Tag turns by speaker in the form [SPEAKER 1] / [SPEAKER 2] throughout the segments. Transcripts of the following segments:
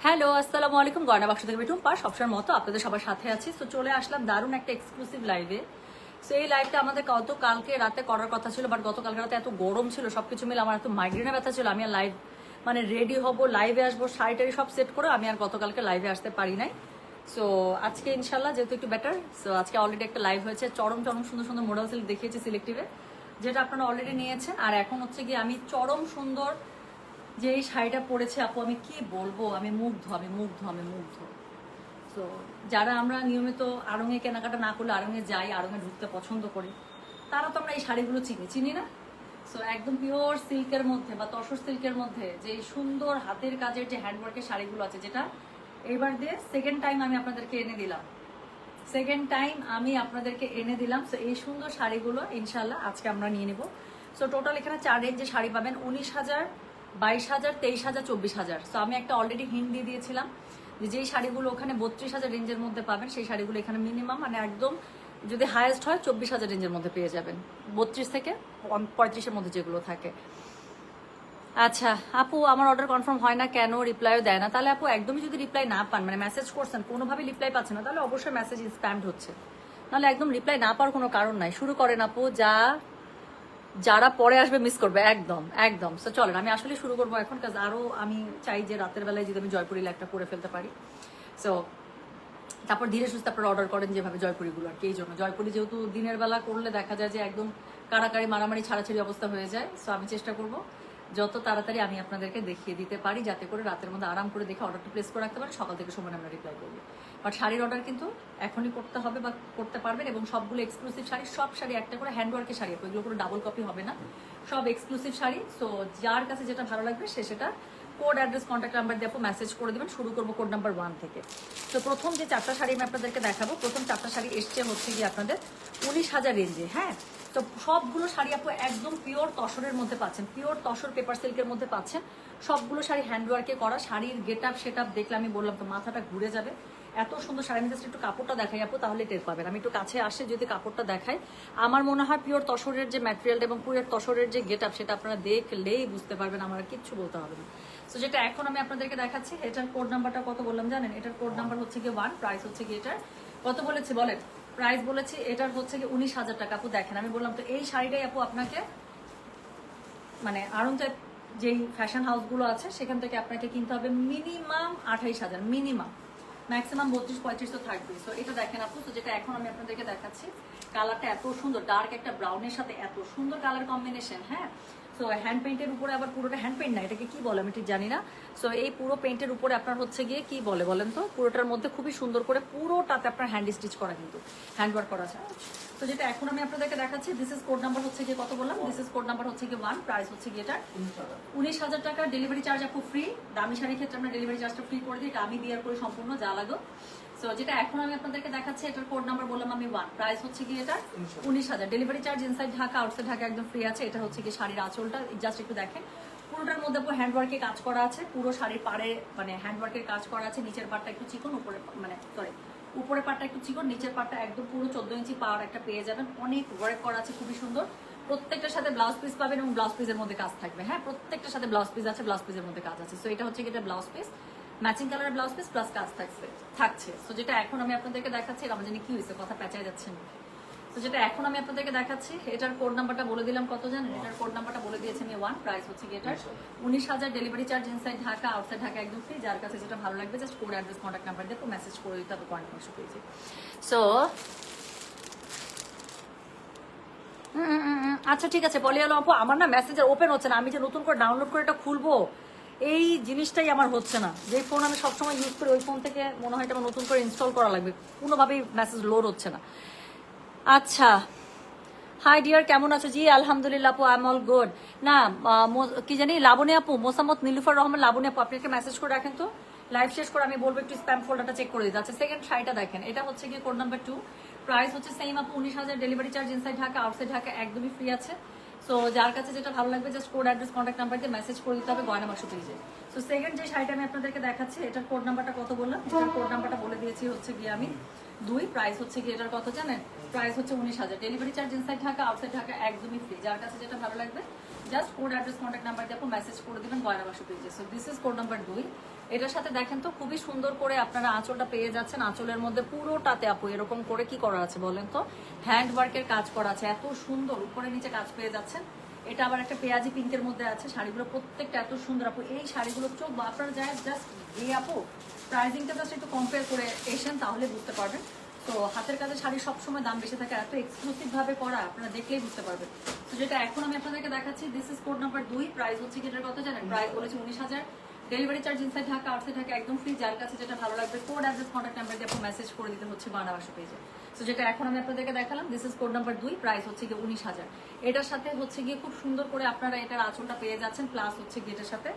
[SPEAKER 1] Hello, আসসালামু আলাইকুম। গয়না বাক্স থেকে টুম্পা সবসময়ের মতো আপনাদের সবার সাথে আছি। তো চলে আসলাম দারুণ একটা এক্সক্লুসিভ লাইভে। সো এই লাইভটা আমাদের কালকে রাতে করার কথা ছিল, বাট গতকালকে রাতে এত গরম ছিল, সবকিছু মিলে আমার এত মাইগ্রেনে ব্যথা ছিল, আমি আর লাইভ মানে রেডি হব, লাইভে আসবো, শাড়ি সব সেট করে আমি আর গতকালকে লাইভে আসতে পারি নাই। সো আজকে ইনশাল্লাহ যেহেতু একটু বেটার, সো আজকে অলরেডি একটা লাইভ হয়েছে, চরম চরম সুন্দর সুন্দর মডেল সিল্ক দেখিয়েছি সিলেক্টিভে, যেটা আপনারা অলরেডি নিয়েছেন। আর এখন হচ্ছে গিয়ে আমি চরম সুন্দর যে এই শাড়িটা পরেছে আপু, আমি কি বলবো, আমি মুগ্ধ। তো যারা আমরা নিয়মিত আড়ঙে কেনাকাটা না করলে আড়ঙে যাই, আড়ঙে ঢুকতে পছন্দ করি, তারা তো আমরা এই শাড়িগুলো চিনি না। সো একদম পিওর সিল্কের মধ্যে বা তসর সিল্কের মধ্যে যে সুন্দর হাতের কাজের যে হ্যান্ডওয়ার্কের শাড়িগুলো আছে, যেটা এইবার দিয়ে সেকেন্ড টাইম আমি আপনাদেরকে এনে দিলাম। সো এই সুন্দর শাড়িগুলো ইনশাল্লাহ আজকে আমরা নিয়ে নেব। সো টোটাল এখানে 4 রেঞ্জে শাড়ি পাবেন, 19,000, 22,000, 23,000, 24,000। সো আমি একটা অলরেডি হিন্ট দিয়ে দিয়েছিলাম যে যেই শাড়িগুলো ওখানে 32,000 রেঞ্জের মধ্যে পাবেন, সেই শাড়িগুলো এখানে মিনিমাম মানে একদম যদি হাইয়েস্ট হয় 24,000 রেঞ্জের মধ্যে পেয়ে যাবেন, 32 থেকে 35-এর মধ্যে যেগুলো থাকে। আচ্ছা আপু, আমার অর্ডার কনফার্ম হয় না কেন, রিপ্লাইও দেয় না? তাহলে আপু একদমই যদি রিপ্লাই না পান, মানে মেসেজ করছেন কোনোভাবে রিপ্লাই পাচ্ছেন না, তাহলে অবশ্যই মেসেজ স্প্যামড হচ্ছে, নাহলে একদম রিপ্লাই না পাওয়ার কোনো কারণ নাই। শুরু করেন আপু, যারা পরে আসবে মিস করবে একদম। সো চলেন আমি আসলে শুরু করবো এখন, কাজ আরো আমি চাই যে রাতের বেলায় যদি আমি জয়পুরি একটা করে ফেলতে পারি। সো তারপর ধীরে সুস্থে আপনারা অর্ডার করেন যেভাবে জয়পুরিগুলো আর কি। এই জন্য জয়পুরি যেহেতু দিনের বেলা করলে দেখা যায় যে একদম কাড়াকাড়ি মারামারি ছাড়াছাড়ি অবস্থা হয়ে যায়। সো আমি চেষ্টা করব যত তাড়াতাড়ি আমি আপনাদেরকে দেখিয়ে দিতে পারি, যাতে করে রাতের মধ্যে আরাম করে দেখে অর্ডারটা প্লেস করে রাখতে পারেন, সকাল থেকে সময় আমরা রিপ্লাই করবো। বাট শাড়ির অর্ডার কিন্তু এখনই করতে হবে বা করতে পারবেন, এবং সবগুলো এক্সক্লুসিভ শাড়ি, সব শাড়ি একটা করে হ্যান্ডওয়ার্কের শাড়ি, এগুলো কোনো ডাবল কপি হবে না, সব এক্সক্লুসিভ শাড়ি। সো যার কাছে যেটা ভালো লাগবে সে সেটা কোড, অ্যাড্রেস, কন্ট্যাক্ট নাম্বার দিয়ে মেসেজ করে দেবেন। শুরু করবো কোড নাম্বার 1 থেকে। তো প্রথম যে 4টা শাড়ি আমি আপনাদেরকে দেখাবো, প্রথম 4টা শাড়ি এসছে হচ্ছে গিয়ে আপনাদের 19,000 রেঞ্জে। হ্যাঁ, তো সবগুলো শাড়ি আপু একদম পিওর তসরের মধ্যে পাচ্ছেন, পিওর তসর পেপার সিল্কের মধ্যে পাচ্ছেন। সবগুলো শাড়ি হ্যান্ডওয়ার্কে করা, শাড়ির গেট আপ সেট আপ দেখলে আমি বললাম তো মাথাটা ঘুরে যাবে, এত সুন্দর শাড়ি। আমি জাস্ট একটু কাপড়টা দেখাই আপু, তাহলে টের পাবেন। আমি একটু কাছে আসে যদি কাপড়টা দেখাই, আমার মনে হয় পিওর তসরের যে ম্যাটেরিয়ালটা এবং পিওর তসরের যে গেট আপ, সেটা আপনারা দেখলেই বুঝতে পারবেন, আমার আর কিচ্ছু বলতে হবে না। তো যেটা এখন আমি আপনাদেরকে দেখাচ্ছি, এটার কোড নাম্বারটা কত বললাম জানেন? এটার কোড নাম্বার হচ্ছে গিয়ে 1, প্রাইস হচ্ছে গিয়ে এটার কত বলেছি বলেন? প্রাইস বলেছি এটার হচ্ছে গিয়ে 19,000 টাকা। আপু দেখেন, আমি বললাম তো এই শাড়িটাই আপু আপনাকে মানে আরন্টাইপ যেই ফ্যাশন হাউসগুলো আছে সেখান থেকে আপনাকে কিনতে হবে মিনিমাম 28,000, মিনিমাম, ম্যাক্সিমাম 32-35 তো থাকবে। সো এটা দেখেন আপু, তো যেটা এখন আমি আপনাদেরকে দেখাচ্ছি, কালারটা এত সুন্দর, ডার্ক একটা ব্রাউনের সাথে এত সুন্দর কালার কম্বিনেশন। হ্যাঁ, সো হ্যান্ড পেইন্টের উপরে, আবার পুরোটা হ্যান্ড পেইন্ট না, এটাকে কি বলে আমি ঠিক জানি না। সো এই পুরো পেইন্টের উপরে আপনার হচ্ছে গিয়ে কি বলে বলেন তো, পুরোটার মধ্যে খুবই সুন্দর করে পুরোটাতে আপনার হ্যান্ড স্টিচ করা, কিন্তু হ্যান্ড ওয়ার্ক করা আছে। তো যেটা এখন আমি আপনাদেরকে দেখাচ্ছি, দিস ইজ কোড নাম্বার হচ্ছে গিয়ে কত বললাম, দিস ইজ কোড নাম্বার হচ্ছে গিয়ে 1, প্রাইস হচ্ছে গিয়ে এটা 19,000 টাকা। ডেলিভারি চার্জ আপু ফ্রি, দামি শাড়ির ক্ষেত্রে আমরা ডেলিভারি চার্জটা ফ্রি করে দিই, এটা আমি বিয়ার করে সম্পূর্ণ যা লাগো। সো যেটা এখন আমি আপনাদেরকে দেখাচ্ছি, এটার কোড নাম্বার বললাম আমি 1, প্রাইস হচ্ছে গিয়ে এটা 19,000। Delivery charge inside Dhaka, outside Dhaka একদম ফ্রি আছে। এটা হচ্ছে গিয়ে শাড়ির আঁচলটা, জাস্ট একটু দেখেন, পুরোটার মধ্যে হ্যান্ডওয়ার্কে কাজ করা আছে, পুরো শাড়ির পাড়ে মানে হ্যান্ডওয়ার্কের কাজ করা আছে। নিচের পাটটা একটু চিকন, উপরে মানে সরি উপরের পাটটা একটু চিকন, নিচের পাটটা একদম পুরো 14 ইঞ্চি পাওয়ার একটা পেয়ে যাবেন। অনেক ওয়ার্ক করা আছে, খুবই সুন্দর। প্রত্যেকটার সাথে ব্লাউজ পিস পাবেন এবং ব্লাউজ পিসের মধ্যে কাজ থাকবে। হ্যাঁ, প্রত্যেকটার সাথে ব্লাউজ পিস আছে, ব্লাউজ পিসের মধ্যে কাজ আছে। সো এটা হচ্ছে এটা ব্লাউজ পিস, ম্যাচিং কালারের ব্লাউজ পিস প্লাস কাজ থাকছে। সো যেটা এখন আমি আপনাদেরকে দেখাচ্ছি, আমার জানি কি হয়েছে, কথা পেঁচাই যাচ্ছে না। তো যেটা এখন আমি আপনাদেরকে দেখাচ্ছি, এটার কোড নাম্বারটা বলে দিলাম কত জানেন? এটার কোড নাম্বারটা বলে দিয়েছি আমি 1, প্রাইস হচ্ছে এটার 19,000। Delivery charge inside Dhaka, outside Dhaka একদম ফ্রি। যার কাছে যেটা ভালো লাগবে just code, address, contact number দিয়ে মেসেজ করে দিতে হবে কয়েন মাংস পেয়েছি। সো আচ্ছা ঠিক আছে, বলে এলো আপু, আমার না মেসেঞ্জার ওপেন হচ্ছে না, আমি যে নতুন করে ডাউনলোড করে এটা খুলবো এই জিনিসটাই আমার হচ্ছে না। যে ফোন আমি সবসময় ইউজ করি ওই ফোন থেকে মনে হয় এটা আমার নতুন করে ইনস্টল করা লাগবে, কোনোভাবেই মেসেজ লোড হচ্ছে না। আচ্ছা, হাই ডিয়ার, কেমন আছো? জি আলহামদুলিল্লাহ আপু, আই এম অল গুড। না কি জানি লাবণী আপু, মোসাম্মদ নীলুফার রহমান লাবণী আপু, আপনি একটা মেসেজ করে রাখেন তো, লাইভ শেষ করে আমি বলবো একটু স্প্যাম ফোল্ডারটা চেক করে দিতে। আচ্ছা, সেকেন্ড শাড়িটা দেখেন, এটা হচ্ছে গিয়ে কোড নাম্বার 2, প্রাইস হচ্ছে সেম আপু 19,000। Delivery charge inside Dhaka, outside Dhaka একদমই ফ্রি আছে। সো যার কাছে যেটা ভালো লাগবে just code, address, contact number দিয়ে মেসেজ করে দিতে হবে গয়না বাক্স পেজে। সো সেকেন্ড যে শাড়িটা আমি আপনাদেরকে দেখাচ্ছি, এটার কোড নাম্বারটা কত বললাম? এটার কোড নাম্বারটা বলে দিয়েছি হচ্ছে গিয়ে আমি 2, প্রাইস হচ্ছে গিয়ে এটার কত জানেন? প্রাইস হচ্ছে 19,000। Delivery charge inside Dhaka, outside Dhaka একদমই ফ্রি। যার কাছে যেটা ভালো লাগবে just code address contact number দিয়ে আপু মেসেজ করে দেবেন গয়না বাক্স পেজে। So this is code number 2। এটার সাথে দেখেন তো খুবই সুন্দর করে আপনারা আঁচলটা পেয়ে যাচ্ছেন। আঁচলের মধ্যে পুরোটাতে আপু এরকম করে কি করা আছে বলেন তো, হ্যান্ড ওয়ার্কের কাজ করা আছে, এত সুন্দর উপরে নিচে কাজ পেয়ে যাচ্ছেন। এটা আবার একটা পেঁয়াজি পিঙ্কের মধ্যে আছে। শাড়িগুলো প্রত্যেকটা এত সুন্দর আপু, এই শাড়িগুলো চোখ আপনারা যায় জাস্ট এই আপু প্রাইসিংটা জাস্ট একটু কম্পেয়ার করে এসেন তাহলে বুঝতে পারবেন। তো হাতের কাজে শাড়ি সবসময় দাম বেশি থাকে, এত এক্সক্লুসিভ ভাবে করা আপনারা দেখলেই বুঝতে পারবেন। তো যেটা এখন আমি আপনাদেরকে দেখাচ্ছি this is code number 2। Price হচ্ছে কি এটার কত জানেন? প্রাইস বলেছি 19,000। Delivery charge inside Dhaka outside Dhaka একদম ফ্রি। যার কাছে যেটা ভালো লাগবে কোড অ্যাড্রেস কন্ট্যাক্ট নাম্বার দিয়ে আপনি মেসেজ করে দিতে হচ্ছে গয়না বাক্স পেজে। তো যেটা এখন আমি আপনাদেরকে দেখালাম this is code number 2। Price হচ্ছে গিয়ে 19,000। এটার সাথে হচ্ছে গিয়ে খুব সুন্দর করে আপনারা এটার আঁচলটা পেয়ে যাচ্ছেন, প্লাস হচ্ছে গিয়ে এটার সাথে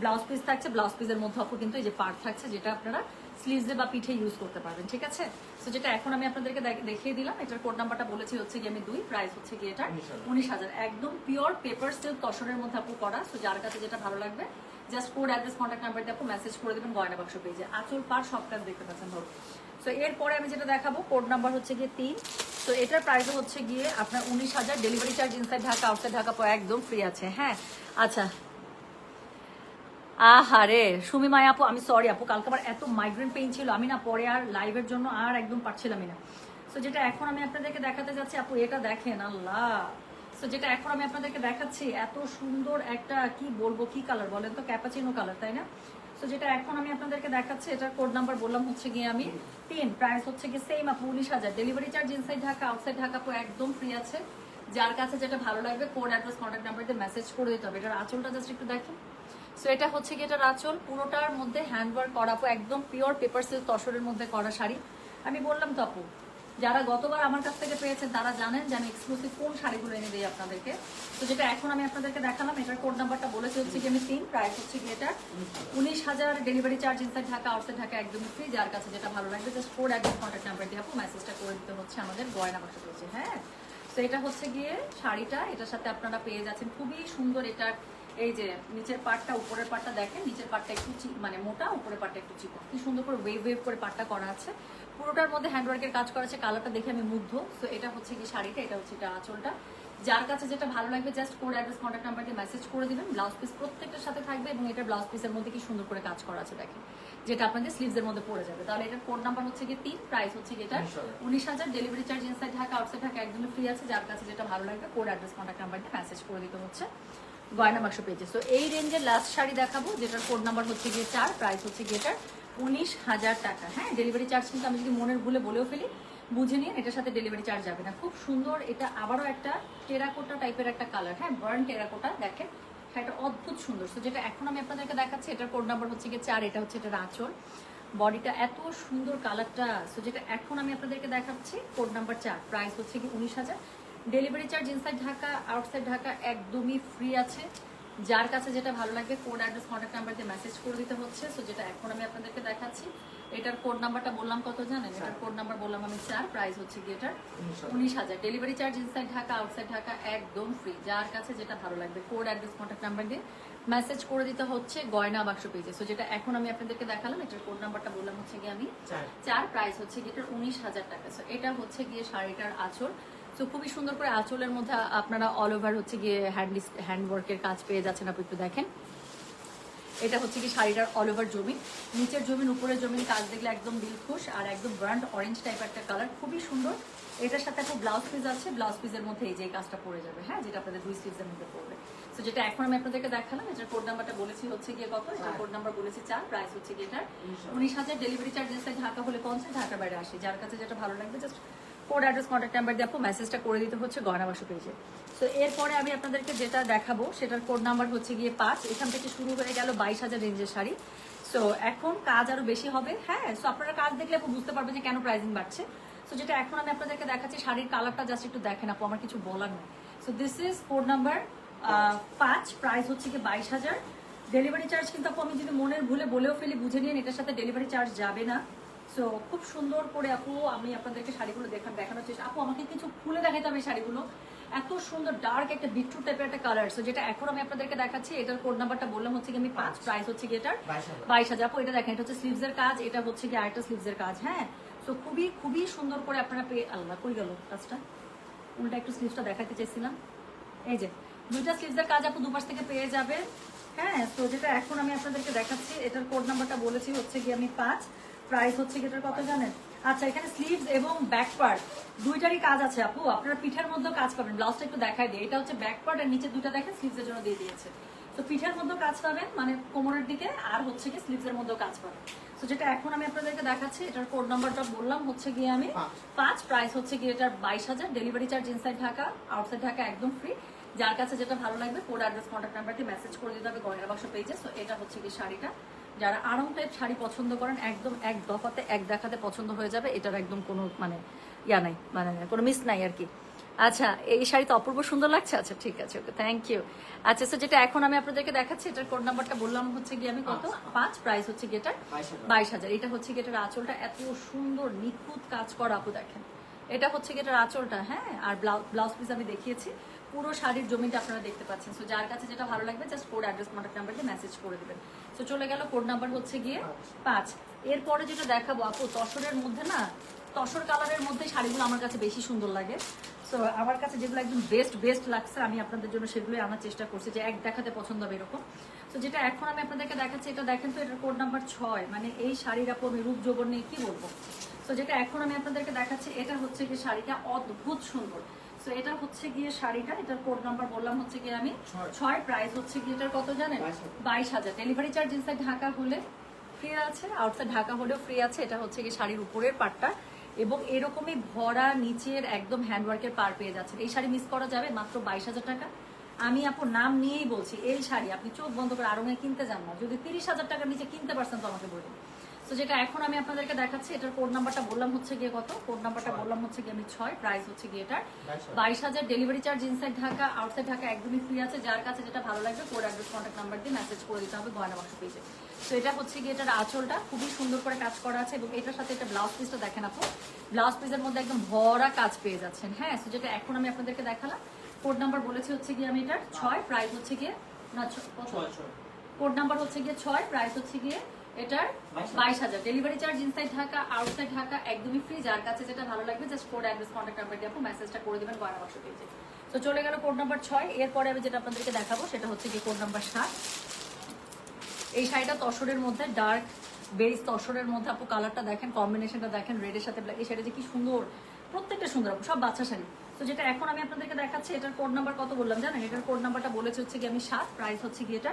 [SPEAKER 1] ব্লাউজ পিস থাকছে। ব্লাউজ পিসের মধ্যে আপু কিন্তু এই যে পার্ট থাকছে যেটা আপনারা স্লিভসে বা পিঠে ইউজ করতে পারবেন, ঠিক আছে। তো যেটা এখন আমি আপনাদেরকে দেখিয়ে দিলাম, এটার কোড নাম্বারটা বলেছি হচ্ছে গিয়ে আমি 2। প্রাইস হচ্ছে গিয়ে এটা 19,000। একদম পিওর পেপার সিল্ক তসরের মধ্যে আপু করা। তো যার কাছে যেটা ভালো লাগবে just code address contact number দিয়ে আপু মেসেজ করে দেবেন গয়না বাক্স পেজে। আঁচল পার সব কাজ দেখতে পাচ্ছেন ধরুন। তো এরপরে আমি যেটা দেখাবো কোড নাম্বার হচ্ছে গিয়ে 3। তো এটার প্রাইসও হচ্ছে গিয়ে আপনার 19,000। Delivery charge inside Dhaka outside Dhaka একদম ফ্রি আছে। হ্যাঁ আচ্ছা, আহারে সুমি মায়া আপু আমি সরি আপু, কালকে আমার এত মাইগ্রেন পেইন ছিল, আমি না পরে আর লাইভের জন্য আর একদম পারছিলামই না। সো যেটা এখন আমি আপনাদেরকে দেখাতে যাচ্ছি আপু এটা দেখেন আল্লাহ। সো যেটা এখন আমি আপনাদেরকে দেখাচ্ছি এত সুন্দর একটা কি বলবো কি কালার বলেন তো, ক্যাপাচিনো কালার তাই না। সো যেটা এখন আমি আপনাদেরকে দেখাচ্ছি এটার কোড নাম্বার বললাম হচ্ছে গিয়ে আমি 3। প্রাইস হচ্ছে গিয়ে সেম আপু 19,000। Delivery charge inside Dhaka outside Dhaka আপু একদম ফ্রি আছে। যার কাছে যেটা ভালো লাগবে কোড অ্যাড্রেস কন্ট্যাক্ট নাম্বার দিয়ে মেসেজ করে দিতে হবে। এটার আঁচলটা জাস্ট একটু দেখেন। সো এটা হচ্ছে কি এটার আঁচল পুরোটার মধ্যে হ্যান্ডওয়ার্ক করা আপু, একদম পিওর পেপার সিল্ক তসরের মধ্যে করা শাড়ি। আমি বললাম তো আপু যারা গতবার আমার কাছ থেকে পেয়েছেন তারা জানেন যে আমি এক্সক্লুসিভ কোন শাড়িগুলো এনে দিই আপনাদেরকে। তো যেটা এখন আমি আপনাদেরকে দেখালাম এটার কোড নাম্বারটা বলেছি হচ্ছে কি আমি 3। প্রাইস হচ্ছে কি এটা 19,000। Delivery charge inside Dhaka outside Dhaka একদমই ফ্রি। যার কাছে যেটা ভালো লাগবে just code address contact number দিয়ে আপু মেসেজটা করে দিতে হচ্ছে আমাদের গয়না বাক্স পেয়েছে। হ্যাঁ তো এটা হচ্ছে গিয়ে শাড়িটা, এটার সাথে আপনারা পেয়ে যাচ্ছেন খুবই সুন্দর। এটার এই যে নিচের পাটটা উপরের পাটটা দেখেন, নিচের পাটটা একটু মানে মোটা, উপরের পাটটা একটু চিকন, কি সুন্দর করে ওয়েভ ওয়েভ করে পাটটা করা আছে। পুরোটার মধ্যে হ্যান্ডওয়ার্কের কাজ করা আছে। কালারটা দেখে আমি মুগ্ধ। তো এটা হচ্ছে কি শাড়িটা, এটা হচ্ছে এটা আঁচলটা। যার কাছে যেটা ভালো লাগবে just code address contact number দিয়ে মেসেজ করে দিবেন। ব্লাউজ পিস প্রত্যেকটার সাথে থাকবে এবং এটা ব্লাউজ পিসের মধ্যে কি সুন্দর করে কাজ করা আছে দেখেন, যেটা আপনাদের স্লিভসের মধ্যে পড়ে যাবে। তাহলে এটার কোড নাম্বার হচ্ছে কি 3। প্রাইস হচ্ছে কি এটা 19,000। Delivery charge inside Dhaka outside Dhaka একদমই ফ্রি আছে। যার কাছে যেটা ভালো লাগবে কোড অ্যাড্রেস কন্ট্যাক্ট নাম্বার দিয়ে মেসেজ করে দিতে হচ্ছে গয়না বাক্স পেয়েছে। সো এই রেঞ্জের লাস্ট শাড়ি দেখাবো যেটার কোড নাম্বার হচ্ছে গিয়ে 4। প্রাইস হচ্ছে গিয়ে এটার 19,000 টাকা। হ্যাঁ ডেলিভারি চার্জ কিন্তু আমি যদি মনের ভুলে বলেও ফেলি বুঝে নিন, এটার সাথে ডেলিভারি চার্জ যাবে না। খুব সুন্দর। এটা আবারও একটা টেরাকোটা টাইপের একটা কালার। হ্যাঁ বার্ন টেরাকোটা দেখেন, হ্যাঁ এটা অদ্ভুত সুন্দর। সো যেটা এখন আমি আপনাদেরকে দেখাচ্ছি এটার কোড নাম্বার হচ্ছে গিয়ে 4। এটা হচ্ছে এটার আঁচল, বডিটা এত সুন্দর কালারটা। সো যেটা এখন আমি আপনাদেরকে দেখাচ্ছি কোড নাম্বার 4। প্রাইস হচ্ছে কি 19,000। Delivery charge inside Dhaka outside Dhaka একদমই ফ্রি আছে। যার কাছে যেটা ভালো লাগবে কোড অ্যাড্রেস কন্ট্যাক্ট নাম্বার দিয়ে মেসেজ করে দিতে হচ্ছে। সো যেটা এখন আমি আপনাদেরকে দেখাচ্ছি এটার কোড নাম্বারটা বললাম কত জানেন? এটার কোড নাম্বার বললাম আমি 4। প্রাইস হচ্ছে কি এটার 19,000। Delivery charge inside Dhaka outside Dhaka একদম ফ্রি। যার কাছে যেটা ভালো লাগবে কোড অ্যাড্রেস কন্ট্যাক্ট নাম্বার দিয়ে মেসেজ করে দিতে হচ্ছে গয়না বাক্স পেজে। সো যেটা এখন আমি আপনাদেরকে দেখালাম এটার কোড নাম্বারটা বললাম হচ্ছে গিয়ে আমি 4। প্রাইস হচ্ছে গিয়ে এটার 19,000 টাকা। সো এটা হচ্ছে গিয়ে শাড়িটার আঁচল। তো খুবই সুন্দর করে আঁচলের মধ্যে আপনারা অল ওভার হচ্ছে গিয়ে হ্যান্ডওয়ার্কের কাজ পেয়ে যাচ্ছেন। আপনি একটু দেখেন, এটা হচ্ছে কি শাড়িটার অল ওভার জমিন, নিচের জমিন উপরের জমিন কাজ দেখলে একদম দিলখুশ। আর একদম ব্রান্ড অরেঞ্জ টাইপ একটা কালার, খুবই সুন্দর। এটার সাথে একটা ব্লাউজ পিস আছে, ব্লাউজ পিসের মধ্যে এই যে কাজটা পড়ে যাবে। হ্যাঁ যেটা আপনাদের 2 স্লিভসের মধ্যে পড়বে। তো যেটা এখন আমি আপনাদেরকে দেখালাম এটার কোড নাম্বারটা বলেছি হচ্ছে গিয়ে কত, এটার কোড নাম্বার বলেছি 4। প্রাইস হচ্ছে গিয়ে এটার 19,000। ডেলিভারি চার্জ ঢাকা হলে 50, ঢাকার বাইরে 80। যার কাছে যেটা ভালো লাগবে just code address contact number দিয়ে আপু মেসেজটা করে দিতে হচ্ছে গয়না বাক্স পেজে। তো এরপরে আমি আপনাদেরকে যেটা দেখাবো সেটার কোড নাম্বার হচ্ছে গিয়ে 5। এখান থেকে শুরু হয়ে গেল 22,000 রেঞ্জের শাড়ি। সো এখন কাজ আরো বেশি হবে। হ্যাঁ সো আপনারা কাজ দেখলে আপু বুঝতে পারবেন যে কেন প্রাইসিং বাড়ছে। সো যেটা এখন আমি আপনাদেরকে দেখাচ্ছি শাড়ির কালারটা জাস্ট একটু দেখেন আপু, আমার কিছু বলার নেই। So this is code number 5। Price হচ্ছে কি 22,000। ডেলিভারি চার্জ কিন্তু আপু আমি যদি মনের ভুলে বলেও ফেলি বুঝে নিন, এটার সাথে ডেলিভারি চার্জ যাবে না। সো খুব সুন্দর করে আপু আমি আপনাদেরকে শাড়িগুলো দেখানোর চেষ্টা। আপু আমাকে কিছু খুলে দেখাতে হবে শাড়িগুলো, এত সুন্দর ডার্ক একটা বিটরুট টাইপের একটা কালার। সো যেটা এখন আমি আপনাদেরকে দেখাচ্ছি এটার কোড নাম্বারটা বললাম হচ্ছে কি আমি 5। প্রাইস হচ্ছে কি এটার 22,000। আপু এটা দেখেন, এটা হচ্ছে স্লিভসের কাজ, এটা হচ্ছে কি আরেকটা স্লিভসের কাজ। হ্যাঁ সো খুবই খুবই সুন্দর করে আপনারা পেয়ে, আল্লাহ কই গেল কাজটা, উল্টা একটু স্লিভসটা দেখাতে চাইছিলাম। এই যে দুইটা স্লিভসের কাজ আপু দুপাশ থেকে পেয়ে যাবেন। হ্যাঁ, তো যেটা এখন আমি আপনাদেরকে দেখাচ্ছি, এটার কোড নাম্বারটা বলেছি হচ্ছে কি আমি 5, প্রাইস হচ্ছে কি এটার কত জানেন? আচ্ছা, এখানে স্লিভস এবং ব্যাক পার্ট দুইটারই কাজ আছে আপু, আপনারা পিঠের মধ্যেও কাজ পাবেন। ব্লাউজটা একটু দেখাই দিই, এটা হচ্ছে ব্যাক পার্ট আর নিচে দুইটা দেখেন স্লিভসের জন্য দিয়ে দিয়েছে। তো পিঠের মধ্যেও কাজ পাবেন, মানে কোমরের দিকে, আর হচ্ছে কি স্লিভসের মধ্যেও কাজ পাবেন। তো যেটা এখন আমি আপনাদেরকে দেখাচ্ছি, এটার কোড নাম্বারটা বললাম হচ্ছে গিয়ে আমি 5, প্রাইস হচ্ছে গিয়ে এটার 22,000, delivery charge inside Dhaka, outside Dhaka একদম ফ্রি। যার কাছে যেটা ভালো লাগবে কোড অ্যাড্রেস কন্ট্যাক্ট নাম্বার দিয়ে মেসেজ করে দিতে হবে গয়না বাক্স পেজে। সো এটা হচ্ছে কি শাড়িটা, যারা আরাম টাইপ শাড়ি পছন্দ করেন একদম এক দফাতে এক দেখাতে পছন্দ হয়ে যাবে, এটার একদম কোনো মানে ইয়া নাই, মানে কোনো মিস নাই আর কি। আচ্ছা, এই শাড়ি তো অপূর্ব সুন্দর লাগছে। আচ্ছা ঠিক আছে, ওকে, থ্যাংক ইউ। আচ্ছা, তো যেটা এখন আমি আপনাদেরকে দেখাচ্ছি, এটার কোড নাম্বারটা বললাম হচ্ছে গিয়ে আমি কত 5, প্রাইস হচ্ছে গিয়ে এটার 22,000। এটা হচ্ছে গিয়ে এটার আঁচলটা এত সুন্দর নিখুঁত কাজ করা আপু, দেখেন এটা হচ্ছে গিয়ে এটার আঁচলটা। হ্যাঁ, আর ব্লাউজ পিস আমি দেখিয়েছি, পুরো শাড়ির জমিটা আপনারা দেখতে পাচ্ছেন। সো যার কাছে যেটা ভালো লাগবে just code address contact number দিয়ে মেসেজ করে দেবেন। সো চলে গেল কোড নাম্বার হচ্ছে গিয়ে 5। এরপরে যেটা দেখাবো আপু, তসরের মধ্যে না, তসর কালারের মধ্যে শাড়িগুলো আমার কাছে বেশি সুন্দর লাগে। সো আমার কাছে যেগুলো একদম বেস্ট লাগছে, আমি আপনাদের জন্য সেগুলোই আনার চেষ্টা করছি, যে এক দেখাতে পছন্দ হবে এরকম। তো যেটা এখন আমি আপনাদেরকে দেখাচ্ছি, এটা দেখেন তো, এটার কোড নাম্বার 6। মানে এই শাড়ির আপু আমি রূপ যৌবন নিয়ে কি বলবো। তো যেটা এখন আমি আপনাদেরকে দেখাচ্ছি, এটা হচ্ছে গিয়ে শাড়িটা অদ্ভুত সুন্দর। সো এটা হচ্ছে গিয়ে শাড়িটা, এটার কোড নাম্বার বললাম হচ্ছে গিয়ে আমি 6, প্রাইস হচ্ছে গিয়ে এটার কত জানেন? 22,000, ডেলিভারি চার্জ ইনসাইড ঢাকা হলে ফ্রি আছে, আউটসাইড ঢাকা হলেও ফ্রি আছে। এটা হচ্ছে গিয়ে শাড়ির উপরের পার্টটা, এবং এরকমই ভরা নিচের একদম হ্যান্ডওয়ার্কের পার পেয়ে যাচ্ছে। এই শাড়ি মিস করা যাবে মাত্র 22,000 টাকা। আমি আপু নাম নিয়েই বলছি, এই শাড়ি আপনি চোখ বন্ধ করে আরঙে কিনতে যান না, যদি 30,000 টাকার নিচে কিনতে পারছেন তো আমাকে বলুন। তো যেটা এখন আমি আপনাদেরকে দেখাচ্ছি, এটার কোড নাম্বারটা বললাম হচ্ছে গিয়ে কত, কোড নাম্বারটা বললাম হচ্ছে গিয়ে আমি 6, প্রাইস হচ্ছে গিয়ে এটার 22,000, delivery charge inside Dhaka, outside Dhaka একদমই ফ্রি আছে। যার কাছে যেটা ভালো লাগবে কোড অ্যাড্রেস কন্ট্যাক্ট নাম্বার দিয়ে মেসেজ করে দিতে হবে গয়না বাক্স পেজে। তো এটা হচ্ছে গিয়ে এটার আঁচলটা খুবই সুন্দর করে কাজ করা আছে, এবং এটার সাথে এটা ব্লাউজ পিসটা দেখেন আপু, ব্লাউজ পিসের মধ্যে একদম ভরা কাজ পেয়ে যাচ্ছেন। হ্যাঁ, তো যেটা এখন আমি আপনাদেরকে দেখালাম, কোড নাম্বার বলেছি হচ্ছে গিয়ে আমি এটার 6, প্রাইস হচ্ছে গিয়ে না, কোড নাম্বার হচ্ছে গিয়ে 6, প্রাইস হচ্ছে গিয়ে এটার 22,000, delivery charge inside Dhaka, outside Dhaka একদমই ফ্রি। যার কাছে যেটা ভালো লাগবে just code address contact number দিয়ে আপু মেসেজটা করে দেবেন গয়না বাক্স পেজে। তো চলে গেল কোড নাম্বার 6। এরপরে আমি যেটা আপনাদেরকে দেখাবো সেটা হচ্ছে গিয়ে কোড নাম্বার 7। এই শাড়িটা তসরের মধ্যে, ডার্ক বেজ তসরের মধ্যে আপু, কালারটা দেখেন, কম্বিনেশনটা দেখেন, রেডের সাথে ব্ল্যাক। এই শাড়িটা যে কি সুন্দর, প্রত্যেকটা সুন্দর আপু, সব বাচ্চা শাড়ি। তো যেটা এখন আমি আপনাদেরকে দেখাচ্ছি, এটার কোড নাম্বার কত বললাম জানেন? এটার কোড নাম্বারটা বলেছে হচ্ছে গিয়ে আমি 7, প্রাইস হচ্ছে গিয়ে এটা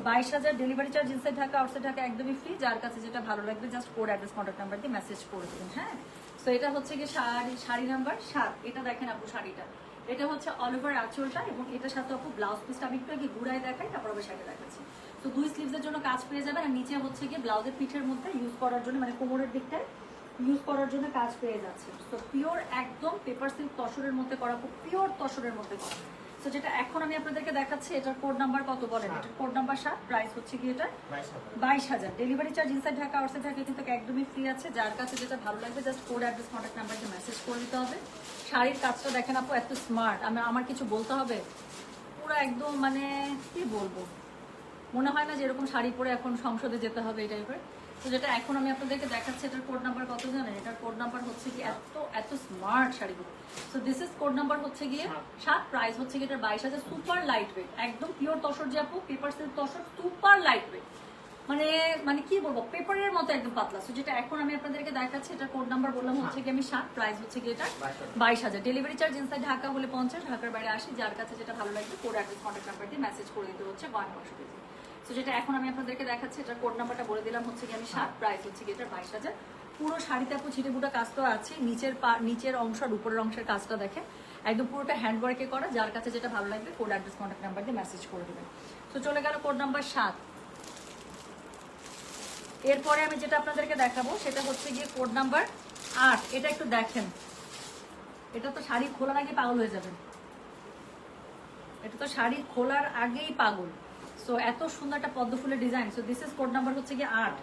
[SPEAKER 1] 22,000, delivery charge inside Dhaka, outside Dhaka একদমই ফ্রি। যার কাছে যেটা ভালো লাগবে just code address contact number দিয়ে মেসেজ করে দেবেন। হ্যাঁ, তো এটা হচ্ছে গিয়ে শাড়ি নাম্বার 7। এটা দেখেন আপু শাড়িটা, এটা হচ্ছে অল ওভার আঁচলটা, এবং এটার সাথে আপু ব্লাউজ পিসটা আমি একটু আগে ঘুরাই দেখাই, তারপর আমি শাড়িটা দেখাচ্ছি। তো 2 স্লিভসের জন্য কাজ পেয়ে যাবেন, আর নিচে হচ্ছে গিয়ে ব্লাউজের পিঠের মধ্যে ইউজ করার জন্য, মানে কোমরের দিকটায় ইউজ করার জন্য কাজ পেয়ে যাচ্ছে। তো পিওর একদম পেপার সিল্ক তসরের মধ্যে করা, পিওর তসরের মধ্যে করা। তো যেটা এখন আমি আপনাদেরকে দেখাচ্ছি, এটার কোড নাম্বার কত বলেন? এটার কোড নাম্বার 7, প্রাইস হচ্ছে গিয়ে এটা 22,000, delivery charge inside Dhaka, outside Dhaka কিন্তু একদমই ফ্রি আছে। যার কাছে যেটা ভালো লাগবে just code address contact number দিয়ে মেসেজ করে দিতে হবে। শাড়ির কাজটা দেখেন আপু, এত স্মার্ট, আমার কিছু বলতে হবে, পুরো একদম মানে কি বলবো, মনে হয় না যে এরকম শাড়ি পরে এখন সংসদে যেতে হবে এই টাইপের। তো যেটা এখন আমি আপনাদেরকে দেখাচ্ছি, এটার কোড নাম্বার কত জানেন? এটার কোড নাম্বার হচ্ছে কি এত স্মার্ট শাড়িগুলো। So this is code number হচ্ছে গিয়ে 7, প্রাইস হচ্ছে গিয়ে এটার 22,000, সুপার লাইট ওয়েট, একদম পিওর তসর যে আপু, paper silk tussar, super light weight, মানে কি বলবো, পেপারের মতো একদম পাতলা। সো যেটা এখন আমি আপনাদেরকে দেখাচ্ছি, এটার কোড নাম্বার বললাম হচ্ছে কি আমি 7, প্রাইস হচ্ছে কি এটা 22,000, ডেলিভারি চার্জ ইনসাইড ঢাকা হলে 50, ঢাকার বাইরে 80। যার কাছে যেটা ভালো লাগবে কোড অ্যাড্রেস কন্ট্যাক্ট নাম্বার দিয়ে মেসেজ করে দিতে হচ্ছে গয়না বাক্স পেজে। সো যেটা এখন আমি আপনাদেরকে দেখাচ্ছি, এটার কোড নাম্বারটা বলে দিলাম হচ্ছে কি আমি 7, প্রাইস হচ্ছে কি এটা 22,000। পুরো শাড়িতে আপু ছিটে ফুটা কাজ তো আছে, নিচের অংশ আর উপরের অংশের কাজটা দেখেন, একদম পুরোটা হ্যান্ডওয়ার্কে করা। যার কাছে যেটা ভালো লাগবে কোড অ্যাড্রেস কন্ট্যাক্ট নাম্বার দিয়ে মেসেজ করে দেবেন। তো চলে গেল কোড নাম্বার 7। এরপরে আমি যেটা আপনাদেরকে দেখাবো সেটা হচ্ছে গিয়ে কোড নাম্বার 8। এটা একটু দেখেন, এটা তো শাড়ি খোলার আগে পাগল হয়ে যাবেন, এটা তো শাড়ি খোলার আগেই পাগল। সো এত সুন্দর একটা পদ্ম ফুলের design. So this is code number হচ্ছে গিয়ে 8।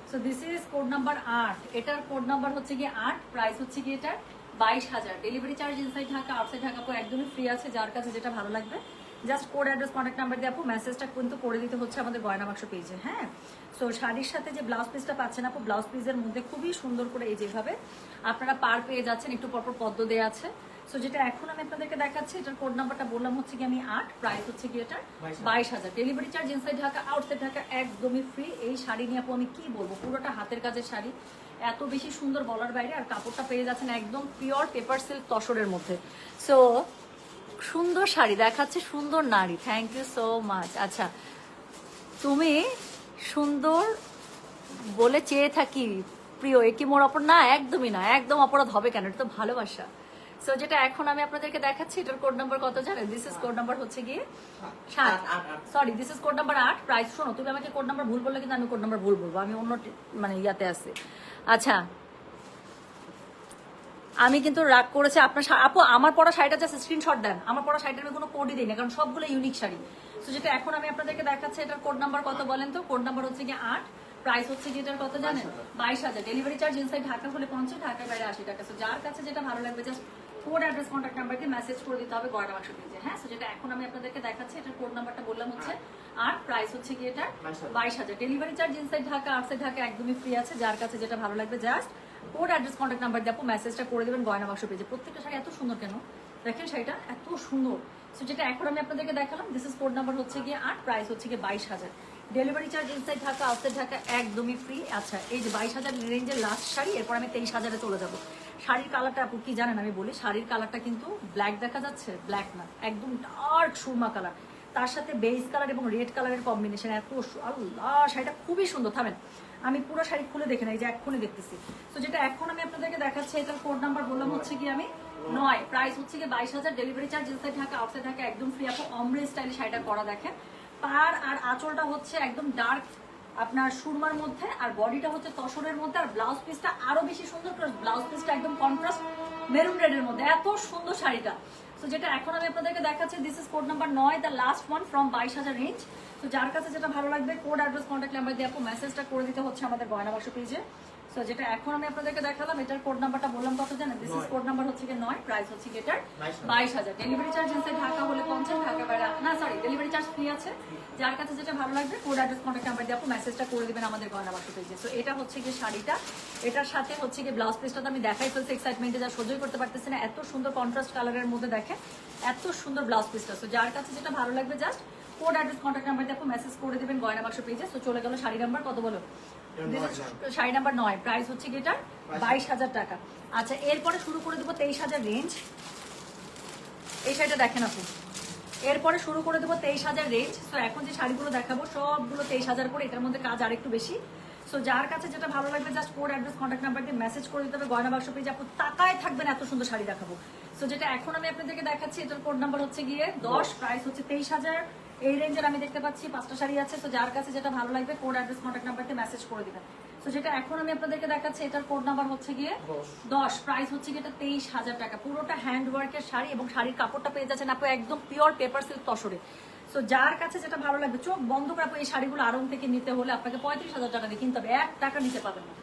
[SPEAKER 1] So this is code number 8, এটার কোড নাম্বার হচ্ছে গিয়ে 8, প্রাইস হচ্ছে গিয়ে এটা 22,000, delivery charge inside Dhaka, outside Dhaka আপু একদমই ফ্রি আছে। যার কাছে যেটা ভালো লাগবে just code address contact number দিয়ে আপু মেসেজটা কিন্তু করে দিতে হচ্ছে আমাদের গয়না বাক্স পেজে। হ্যাঁ, সো শাড়ির সাথে যে ব্লাউজ পিসটা পাচ্ছেন আপু, ব্লাউজ পিসের মধ্যে খুবই সুন্দর করে এই যেভাবে আপনারা পার পেয়ে যাচ্ছেন, একটু পরপর পদ্ম দেওয়া আছে। সো যেটা এখন আমি আপনাদেরকে দেখাচ্ছি এটার কোড নাম্বারটা বললাম হচ্ছে কি আমি 8, প্রাইস হচ্ছে কি এটা 22,000। Delivery charge inside Dhaka outside Dhaka একদমই ফ্রি। এই শাড়ি নিয়ে আপু আমি কি বলবো, পুরোটা হাতের কাজের শাড়ি, এত বেশি সুন্দর বলার বাইরে। আর কাপড়টা পেয়ে যাচ্ছেন একদম পিওর পেপার সিল্ক তসরের মধ্যে। সো সুন্দর শাড়ি দেখাচ্ছে, সুন্দর নারী, থ্যাংক ইউ সো মাচ। আচ্ছা, তুমি সুন্দর বলে চেয়ে থাকি প্রিয়, এ কি মোর অপরাধ? না, একদমই না, একদম অপরাধ হবে কেন, এটা তো ভালোবাসা। সো যেটা এখন আমি আপনাদেরকে দেখাচ্ছি এটার কোড নাম্বার কত জানেন? দিস ইজ কোড নাম্বার হচ্ছে গিয়ে 7, sorry this is code number 8, price. শোনো, তুমি আমাকে কোড নাম্বার ভুল বললে কিন্তু আমি কোড নাম্বার ভুল বলবো, আমি অন্য মানে ইয়াতে আছি। আচ্ছা, আমি কিন্তু রাগ করেছি আপনার আপু, আমার পরা শাড়িটা জাস্ট স্ক্রিনশট দেন, আমার পরা শাড়িটার আমি কোনো কোডই দিই না, কারণ সবগুলো ইউনিক শাড়ি। তো যেটা এখন আমি আপনাদেরকে দেখাচ্ছি এটার কোড নাম্বার কত বলেন তো? কোড নাম্বার হচ্ছে গিয়ে 8, প্রাইস হচ্ছে কি এটার কত জানেন? 22,000। ডেলিভারি চার্জ ইনসাইড ঢাকা হলে 50, ঢাকার বাইরে 80 টাকা। সো যার কাছে যেটা ভালো লাগবে just code address contact number দিয়ে মেসেজ করে দিতে হবে গয়না বাক্স পেজে। হ্যাঁ, সো যেটা এখন আমি আপনাদেরকে দেখাচ্ছি এটার কোড নাম্বারটা বললাম হচ্ছে 8, প্রাইস হচ্ছে কি এটা 22,000। Delivery charge inside Dhaka outside Dhaka একদমই ফ্রি আছে। যার কাছে যেটা ভালো লাগবে just code address contact number দিয়ে আপু মেসেজটা করে দেবেন গয়না বাক্স পেজে। প্রত্যেকটা শাড়ি এত সুন্দর কেন দেখেন, শাড়িটা এত সুন্দর। সো যেটা এখন আমি আপনাদেরকে দেখালাম দিস ইজ কোড নাম্বার হচ্ছে গিয়ে 8, প্রাইস হচ্ছে গিয়ে 22,000। Delivery charge inside Dhaka outside Dhaka একদমই ফ্রি। আচ্ছা, এই যে 22,000 রেঞ্জের লাস্ট শাড়ি, এরপর আমি 23,000-এ চলে যাবো। শাড়ির কালারটা আপু কি জানেন আমি বলি, শাড়ির কালারটা কিন্তু ব্ল্যাক দেখা যাচ্ছে, ব্ল্যাক না, একদম ডার্ক সুরমা কালার, তার সাথে বেজ কালার এবং রেড কালারের কম্বিনেশন, এত আল্লাহ শাড়িটা খুবই সুন্দর। থামেন, আমি পুরো শাড়ি খুলে দেখে নাই, যে এক্ষুনি দেখতেছি। তো যেটা এখন আমি আপনাদেরকে দেখাচ্ছি এটার কোড নাম্বার বললাম হচ্ছে কি আমি 9, প্রাইস হচ্ছে কি 22,000। Delivery charge inside Dhaka outside Dhaka একদম ফ্রি। আপু অমরে স্টাইলে শাড়িটা করা দেখেন, পার আর আঁচলটা হচ্ছে একদম ডার্ক আপনার সুরমার মধ্যে, আর বডিটা হচ্ছে তসরের মধ্যে, আর ব্লাউজ পিসটা আরো বেশি সুন্দর, ব্লাউজ পিসটা একদম কন্ট্রাস্ট মেরুন রেডের মধ্যে, এত সুন্দর শাড়িটা। তো যেটা এখন আমি আপনাদেরকে দেখাচ্ছি this is code number 9, the last one from 22,000 range. তো যার কাছে যেটা ভালো লাগবে কোড অ্যাড্রেস কন্ট্যাক্ট নাম্বার দিয়ে আপু মেসেজটা করে দিতে হচ্ছে আমাদের গয়না বাক্স পেজে। সো যেটা এখন আমি আপনাদেরকে দেখালাম এটার কোড নাম্বারটা বললাম কত জানেন? দিস ইজ কোড নাম্বার হচ্ছে কি 9, প্রাইস হচ্ছে কি এটার 22,000। ডেলিভারি চার্জ ইনসাইড ঢাকা হলে 50, ঢাকার বাইরে না, সরি ডেলিভারি চার্জ ফ্রি আছে। যার কাছে যেটা ভালো লাগবে কোড অ্যাড্রেস কন্ট্যাক্ট নাম্বার দিয়ে আপু মেসেজটা করে দিবেন আমাদের গয়না বাক্স পেজে। সো এটা হচ্ছে কি শাড়িটা, এটার সাথে হচ্ছে কি ব্লাউজ পিসটা তো আমি দেখাই ফেলছি এক্সাইটমেন্টে, যা সহ্যই করতে পারতেছি না, এত সুন্দর কন্ট্রাস্ট কালারের মধ্যে দেখেন, এত সুন্দর ব্লাউজ পিসটা। সো যার কাছে যেটা ভালো লাগবে just code address contact number দিয়ে আপু মেসেজ করে দিবেন গয়না বাক্স পেজে। সো চলে গেল শাড়ি নাম্বার কত বলো? শাড়ি নাম্বার 9, প্রাইস হচ্ছে কি এটা 22,000 টাকা। আচ্ছা, এরপরে শুরু করে দেবো 23,000 রেঞ্জ। এই শাড়িটা দেখেন আপু, এরপরে শুরু করে দেবো 23,000 রেঞ্জ। তো এখন যে শাড়িগুলো দেখাবো সবগুলো 23,000 করে, এটার মধ্যে কাজ আরেকটু বেশি। সো যার কাছে যেটা ভালো লাগবে just code address contact number দিয়ে মেসেজ করে দিতে হবে গয়না বাক্স পেজে। আপু তাকায় থাকবেন, এত সুন্দর শাড়ি দেখাবো। সো যেটা এখন আমি আপনাদেরকে দেখাচ্ছি এটার কোড নাম্বার হচ্ছে গিয়ে 10, প্রাইস হচ্ছে 23,000। এই রেঞ্জের আমি দেখতে পাচ্ছি 5টা শাড়ি আছে। তো যার কাছে যেটা ভালো লাগবে কোড অ্যাড্রেস কন্ট্যাক্ট নাম্বার দিয়ে মেসেজ করে দিবেন। তো যেটা এখন আমি আপনাদেরকে দেখাচ্ছি এটার কোড নাম্বার হচ্ছে গিয়ে 10, প্রাইস হচ্ছে গিয়ে এটা 23,000 টাকা। পুরোটা হ্যান্ড ওয়ার্কের শাড়ি এবং শাড়ির কাপড়টা পেয়ে যাচ্ছেন আপু একদম পিওর পেপার সিল্ক তসরে। সো যার কাছে যেটা ভালো লাগবে চোখ বন্ধ করে আপু এই শাড়িগুলো আড়ং থেকে নিতে হলে আপনাকে 35,000 টাকা দিয়ে কিনতে হবে, 1 টাকা নিতে পাবেন না।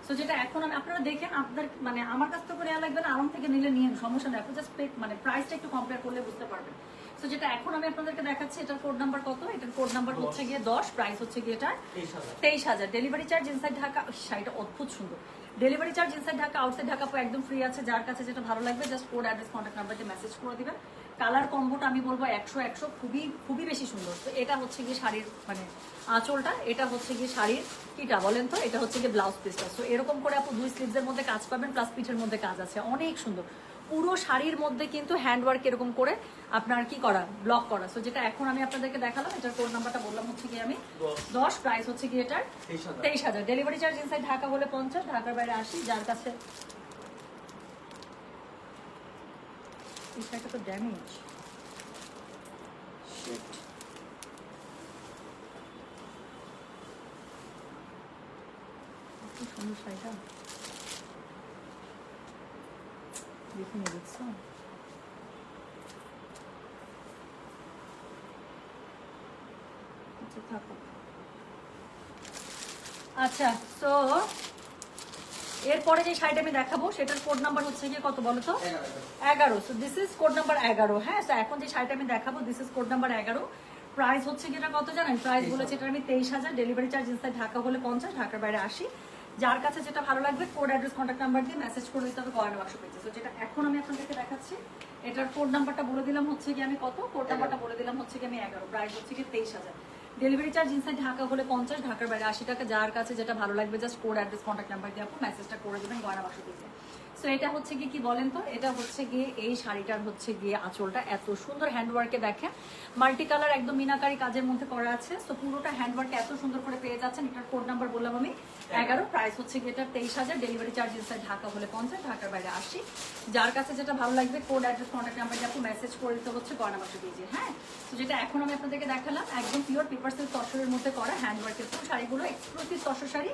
[SPEAKER 1] সো যেটা এখন আমি আপনারা দেখেন, আপনার মানে আমার কাছ থেকে নেওয়া লাগবে না, আড়ং থেকে নিলে নিয়ে সমস্যা নেই, আপনি জাস্ট মানে প্রাইসটা একটু কম্পেয়ার করলে বুঝতে পারবেন। সো যেটা এখন আমি আপনাদেরকে দেখাচ্ছি এটার কোড নাম্বার কত? এটার কোড নাম্বার হচ্ছে গিয়ে 10, প্রাইস হচ্ছে গিয়ে এটা 23,000। ডেলিভারি চার্জ ইনসাইড ঢাকা, শাড়িটা অদ্ভুত সুন্দর। Delivery charge inside Dhaka outside Dhaka একদম ফ্রি আছে। যার কাছে যেটা ভালো লাগবে just code address contact number দিয়ে মেসেজ করে দিবেন। কালার কম্বোটা আমি বলবো 100 খুবই খুবই বেশি সুন্দর। তো এটা হচ্ছে গিয়ে শাড়ির মানে আঁচলটা, এটা হচ্ছে গিয়ে শাড়ির কিটা বলেন তো, এটা হচ্ছে গিয়ে ব্লাউজ পিসটা। তো এরকম করে আপু 2 স্লিভসের মধ্যে কাজ পাবেন, প্লাস পিঠের মধ্যে কাজ আছে, অনেক সুন্দর। পুরো শাড়ির মধ্যে কিন্তু হ্যান্ডওয়ার্ক এরকম করে আপনার কি করা, ব্লক করা। সো যেটা এখন আমি আপনাদেরকে দেখালাম এটার কোড নাম্বারটা বললাম হচ্ছে কি আমি 10, প্রাইস হচ্ছে কি এটার 23,000। ডেলিভারি চার্জ ইনসাইড ঢাকা হলে 50, ঢাকার বাইরে 80। যার কাছে এটা তো ড্যামেজ, শিট, কি সুন্দর শাড়িটা দেখে নিয়ে দেখছো। আচ্ছা, তো এরপরে যে শাড়িটা আমি দেখাবো সেটার কোড নাম্বার হচ্ছে গিয়ে কত বলো তো? 11। So this is code number 11। হ্যাঁ, তো এখন যে শাড়িটা আমি দেখাবো this is code number 11। Price হচ্ছে কি এটা কত জানেন? প্রাইস বলেছে এটা আমি 23,000। ডেলিভারি চার্জ ইনসাইড ঢাকা হলে 50, ঢাকার বাইরে 80। যার কাছে যেটা ভালো লাগবে কোড অ্যাড্রেস কন্ট্যাক্ট নাম্বার দিয়ে মেসেজ করে দিতে হবে গয়না বাক্স পেজে। তো যেটা এখন আমি আপনাদেরকে দেখাচ্ছি এটার কোড নাম্বারটা বলে দিলাম হচ্ছে কি আমি কত, কোড নাম্বারটা বলে দিলাম হচ্ছে কি আমি 11, প্রাইস হচ্ছে কি 23,000। ডেলিভারি চার্জ ইনসাইড ঢাকা হলে 50, ঢাকার বাইরে 80 টাকা। যার কাছে যেটা ভালো লাগবে just code, address, contact number দিয়ে আপনি মেসেজটা করে দেবেন গয়না বাক্স দিয়ে। সো এটা হচ্ছে কি বলেন তো, এটা হচ্ছে গিয়ে এই শাড়িটার হচ্ছে গিয়ে আঁচলটা এত সুন্দর হ্যান্ডওয়ার্কে দেখেন, মাল্টি কালার একদম মিনাকারি কাজের মধ্যে করা আছে। সো পুরোটা হ্যান্ডওয়ার্কে এত সুন্দর করে পেয়ে যাচ্ছেন। এটার কোড নাম্বার বললাম আমি 11, প্রাইস হচ্ছে গিয়ে এটার 23,000। ডেলিভারি চার্জ ইনসাইড ঢাকা হলে 50, ঢাকার বাইরে 80। যার কাছে যেটা ভালো লাগবে কোড, অ্যাড্রেস, কন্ট্যাক্ট নাম্বার দিয়ে আপনি মেসেজ করে দিতে হচ্ছে গয়না বাক্স দিয়ে। হ্যাঁ, তো যেটা এখন আমি আপনাদেরকে দেখালাম একদম পিওর পেপার সিল্ক তসরের মধ্যে করা হ্যান্ডওয়ার্কের ফুল শাড়িগুলো, এক্সক্লুসিভ তসর শাড়ি।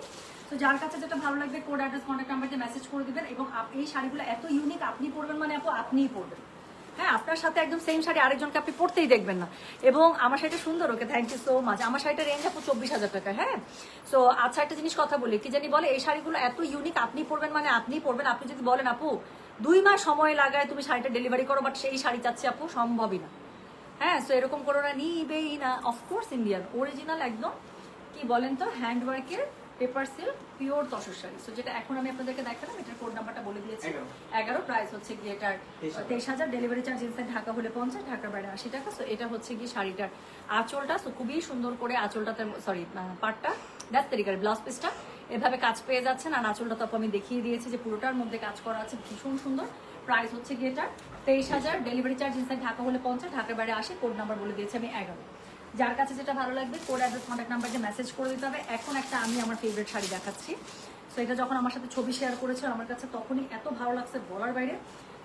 [SPEAKER 1] তো যার কাছে যেটা ভালো লাগবে কোড, অ্যাড্রেস, কন্ট্যাক্ট নাম্বার দিয়ে মেসেজ করে দিবেন। এবং এই শাড়িগুলো এত ইউনিক, আপনি পরবেন মানে আপু আপনিই পরবেন। হ্যাঁ, আপনার সাথে একদম সেম শাড়ি আরেকজনকে আপনি পরতেই দেখবেন না। এবং আমার শাড়িটা সুন্দর, okay thank you so much. আমার শাড়িটা রেঞ্জ আপু 24,000 টাকা। হ্যাঁ, সো আচ্ছা একটা জিনিস কথা বলি, কি জানি বলে এই শাড়িগুলো এত ইউনিক, আপনি পরবেন মানে আপনিই পরবেন। আপনি যদি বলেন আপু 2 মাস সময় লাগায় তুমি শাড়িটা ডেলিভারি করো, বাট সেই শাড়ি চাচ্ছি আপু, সম্ভবই না। হ্যাঁ, সো এরকম করো না, নিবেই না। অফকোর্স ইন্ডিয়ান অরিজিনাল একদম কি বলেন তো হ্যান্ডওয়ার্কের paper silk pure tussar sari. So যেটা এখন আমি আপনাদেরকে দেখালাম, এটার কোড নাম্বারটা বলে দিয়েছি 11, প্রাইস হচ্ছে গিয়ে এটার 23,000। ডেলিভারি চার্জ ইনসাইড ঢাকা হলে 50, ঢাকার বাইরে 80 টাকা। সো এটা হচ্ছে গিয়ে শাড়িটার আঁচলটা। সো খুবই সুন্দর করে আঁচলটাতে, সরি পাটটা, দ্যাটস তরিকার ব্লাউজ পিসটা এভাবে কাজ পেয়ে যাচ্ছেন। আর আঁচলটা তো আমি দেখিয়ে দিয়েছি যে পুরোটার মধ্যে কাজ করা আছে, ভীষণ সুন্দর। প্রাইস হচ্ছে গিয়ে এটা 23,000। ডেলিভারি চার্জ ইনসাইড ঢাকা হলে 50, ঢাকার বাইরে 80। কোড নাম্বার বলে দিয়েছি আমি 11। যার কাছে যেটা ভালো লাগবে কোড, অ্যাড্রেস, কন্ট্যাক্ট নাম্বার দিয়ে মেসেজ করে দিতে হবে। এখন একটা আমি আমার ফেভারিট শাড়ি দেখাচ্ছি। সো এটা যখন আমার সাথে ছবি শেয়ার করেছে আমার কাছে তখনই এত ভালো লাগছে বলার বাইরে।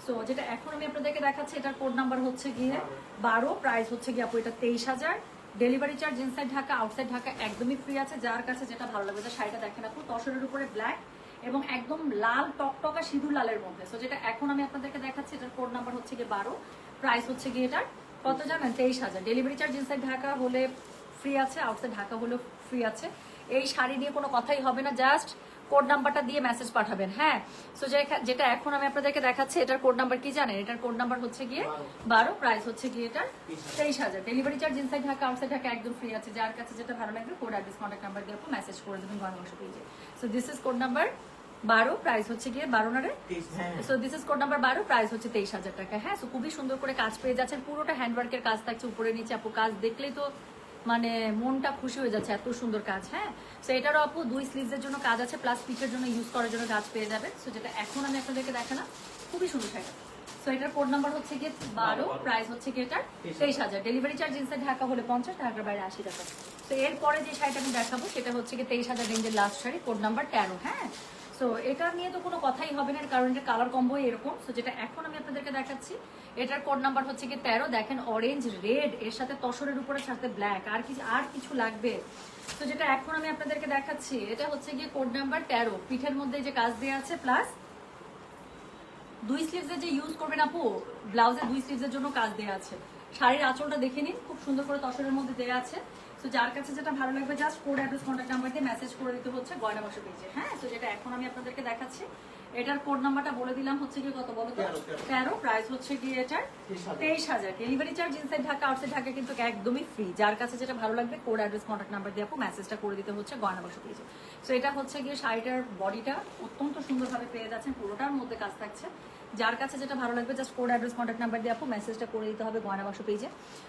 [SPEAKER 1] সো যেটা এখন আমি আপনাদেরকে দেখাচ্ছি, এটার কোড নাম্বার হচ্ছে গিয়ে 12, প্রাইস হচ্ছে গিয়ে আপু এটা 23,000। Delivery charge inside Dhaka, outside Dhaka একদমই ফ্রি আছে। যার কাছে যেটা ভালো লাগবে, শাড়িটা দেখেন আপু তসরের উপরে ব্ল্যাক এবং একদম লাল টকটকা সিঁদুর লালের মধ্যে। সো যেটা এখন আমি আপনাদেরকে দেখাচ্ছি, এটার কোড নাম্বার হচ্ছে গিয়ে 12, প্রাইস হচ্ছে গিয়ে এটার কত জানেন, 23,000। ডেলিভারি চার্জ ইনসাইড ঢাকা হলে ফ্রি আছে, আউটসাইড ঢাকা হলেও ফ্রি আছে। এই শাড়ি নিয়ে কোনো কথাই হবে না, জাস্ট কোড নাম্বারটা দিয়ে মেসেজ পাঠাবেন। হ্যাঁ, সো যেটা এখন আমি আপনাদেরকে দেখাচ্ছি, এটার কোড নাম্বার কি জানেন, এটার কোড নাম্বার হচ্ছে গিয়ে 12, প্রাইস হচ্ছে গিয়ে এটার 23,000। Delivery charge inside Dhaka, outside Dhaka একদম ফ্রি আছে। যার কাছে যেটা ভালো লাগবে কোড, অ্যাড্রেস, কন্ট্যাক্ট নাম্বার দিয়ে মেসেজ করে দেবেন গয়না বাক্স পেজে। So this is code number 12, price হচ্ছে গিয়ে 12 না রে। So this is code number 12, price হচ্ছে 23,000 টাকা। হ্যাঁ, সো খুবই সুন্দর করে কাজ পেয়ে যাচ্ছেন, পুরোটা হ্যান্ডওয়ার্কের কাজ থাকছে উপরে নিচে। আপু কাজ দেখলেই তো মানে মনটা খুশি হয়ে যাচ্ছে, এত সুন্দর কাজ। হ্যাঁ, সো এটারও আপু 2 স্লিভসের জন্য কাজ আছে, প্লাস পিঠের জন্য ইউজ করার জন্য কাজ পেয়ে যাবেন। সো যেটা এখন আমি আপনাদেরকে দেখালাম, খুবই সুন্দর শাড়ি। সো এটার কোড নাম্বার হচ্ছে গিয়ে 12, প্রাইস হচ্ছে গিয়ে এটার 23,000। ডেলিভারি চার্জ ইনসাইড ঢাকা হলে 50, ঢাকার বাইরে 80 টাকা। তো এরপরে যে শাড়িটা আমি দেখাবো সেটা হচ্ছে গিয়ে 23,000 রেঞ্জের লাস্ট শাড়ি, কোড নাম্বার 13। হ্যাঁ, সো এটা নিয়ে তো কোনো কথাই হবে না, কারণ এটা কালার কম্বো এরকম। সো যেটা এখন আমি আপনাদেরকে দেখাচ্ছি, এটার কোড নাম্বার হচ্ছে কি 13। দেখেন অরেঞ্জ রেড এর সাথে তসরের উপরে সাথে ব্ল্যাক, আর কিছু লাগবে। তো যেটা এখন আমি আপনাদেরকে দেখাচ্ছি, এটা হচ্ছে গিয়ে কোড নাম্বার 13। পিঠের মধ্যে যে কাজ দেওয়া আছে, প্লাস 2 স্লিভসে যে ইউজ করবেন আপু, ব্লাউজের 2 স্লিভসের জন্য কাজ দেওয়া আছে। শাড়ির আঁচলটা দেখে নিন, খুব সুন্দর করে তসরের মধ্যে দেওয়া আছে। তো যার কাছে যেটা ভালো লাগবে just code, address, contact number দিয়ে মেসেজ করে দিতে হচ্ছে গয়না বাক্স পেজে। হ্যাঁ, তো যেটা এখন আমি আপনাদেরকে দেখাচ্ছি, এটার কোড নাম্বারটা বলে দিলাম হচ্ছে গিয়ে কত বলো তো, 13, প্রাইস হচ্ছে গিয়ে এটার 23,000। Delivery charge inside Dhaka, outside Dhaka কিন্তু একদমই ফ্রি। যার কাছে যেটা ভালো লাগবে কোড, অ্যাড্রেস, কন্ট্যাক্ট নাম্বার দিয়ে আপু মেসেজটা করে দিতে হচ্ছে গয়না বাক্স পেজে। সো এটা হচ্ছে গিয়ে শাড়িটার বডিটা অত্যন্ত সুন্দরভাবে পেয়ে যাচ্ছেন, পুরোটার মধ্যে কাজ থাকছে। যার কাছে যেটা ভালো লাগবে just code, address, contact number দিয়ে আপু মেসেজটা করে দিতে হবে গয়না বাক্স পেজে।